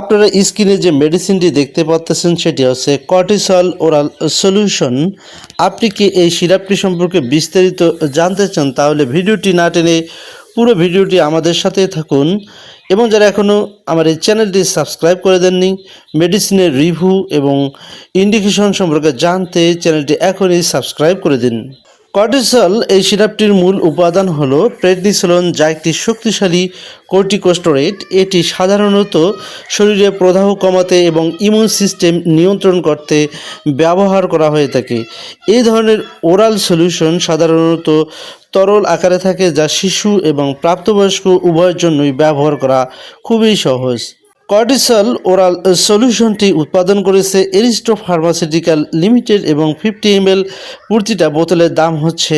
আপনারা স্ক্রিনে যে মেডিসিনটি দেখতে পাচ্ছেন সেটি হচ্ছে কর্টিসল ওরাল সলিউশন। আপনি কি এই সিরাপটি সম্পর্কে বিস্তারিত জানতে চান তাহলে ভিডিওটি না টেনে পুরো ভিডিওটি আমাদের সাথে থাকুন, এবং যারা এখনও আমার এই চ্যানেলটি সাবস্ক্রাইব করে দেননি মেডিসিনের রিভিউ এবং ইন্ডিকেশন সম্পর্কে জানতে চ্যানেলটি এখনই সাবস্ক্রাইব করে দিন। কর্টিসল এই সিরাপটির মূল উপাদান হলো প্রেডনিসোলোন, যা একটি শক্তিশালী কর্টিকোস্টেরয়েড। এটি সাধারণত শরীরে প্রদাহ কমাতে এবং ইমিউন সিস্টেম নিয়ন্ত্রণ করতে ব্যবহার করা হয়ে থাকে। এই ধরনের ওরাল সলিউশন সাধারণত তরল আকারে থাকে, যা শিশু এবং প্রাপ্তবয়স্ক উভয়ের জন্যই ব্যবহার করা খুবই সহজ। কর্টিসল ওরাল সলিউশনটি উৎপাদন করেছে এরিস্টো ফার্মাসিউটিক্যাল লিমিটেড এবং 50 ml প্রতিটা বোতলের দাম হচ্ছে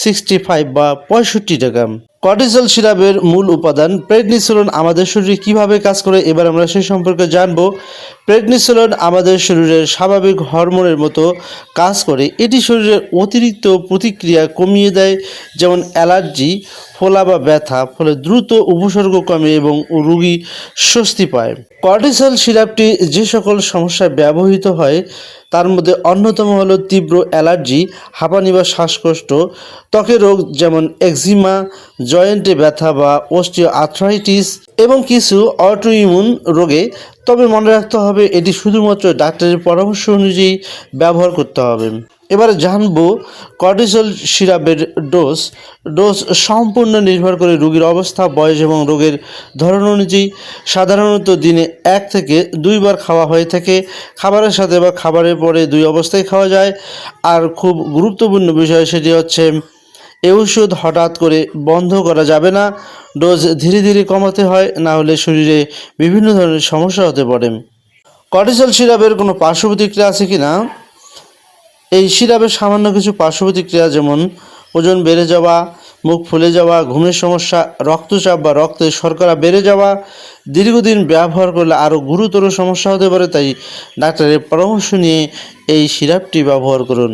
65 বা 65 টাকা। কর্টিসল সিরাপের মূল উপাদান প্রেডনিসোলোন আমাদের শরীরে কিভাবে কাজ করে এবার আমরা সেই সম্পর্কে জানব। প্রেডনিসোলোন আমাদের শরীরের স্বাভাবিক হরমোনের মতো কাজ করে। এটি শরীরের অতিরিক্ত প্রতিক্রিয়া কমিয়ে দেয়, যেমন অ্যালার্জি, ফোলা বা ব্যথা, ফলে দ্রুত উপসর্গ কমে এবং রোগী স্বস্তি পায়। কর্টিসল সিরাপটি যে সকল সমস্যায় ব্যবহৃত হয় তার মধ্যে অন্যতম হলো তীব্র অ্যালার্জি, হাঁপানি বা শ্বাসকষ্ট, ত্বকের রোগ যেমন একজিমা, জয়েন্টে ব্যথা বা অস্টিও আর্থ্রাইটিস এবং কিছু অটোইমিউন রোগে। তবে মনে রাখতে হবে এটি শুধুমাত্র ডাক্তারের পরামর্শ অনুযায়ী ব্যবহার করতে হবে। এবারে জানবো কর্টিসল সিরাপের ডোজ সম্পূর্ণ নির্ভর করে রোগীর অবস্থা, বয়স এবং রোগের ধরন অনুযায়ী। সাধারণত দিনে 1 থেকে 2 বার খাওয়া হয়ে থাকে। খাবারের সাথে বা খাবারের পরে 2 অবস্থায় খাওয়া যায়। আর খুব গুরুত্বপূর্ণ বিষয় সেটি হচ্ছে এই ওষুধ হঠাৎ করে বন্ধ করা যাবে না। ডোজ ধীরে ধীরে কমাতে হয়, না হলে শরীরে বিভিন্ন ধরনের সমস্যা হতে পারে। কর্টিসল সিরাপের কোনো পার্শ্ব প্রতিক্রিয়া আছে কি না? এই সিরাপের সামান্য কিছু পার্শ্ব প্রতিক্রিয়া, যেমন ওজন বেড়ে যাওয়া, মুখ ফুলে যাওয়া, ঘুমের সমস্যা, রক্তচাপ বা রক্তে শর্করা বেড়ে যাওয়া। দীর্ঘদিন ব্যবহার করলে আরও গুরুতর সমস্যা হতে পারে, তাই ডাক্তারের পরামর্শ নিয়ে এই সিরাপটি ব্যবহার করুন।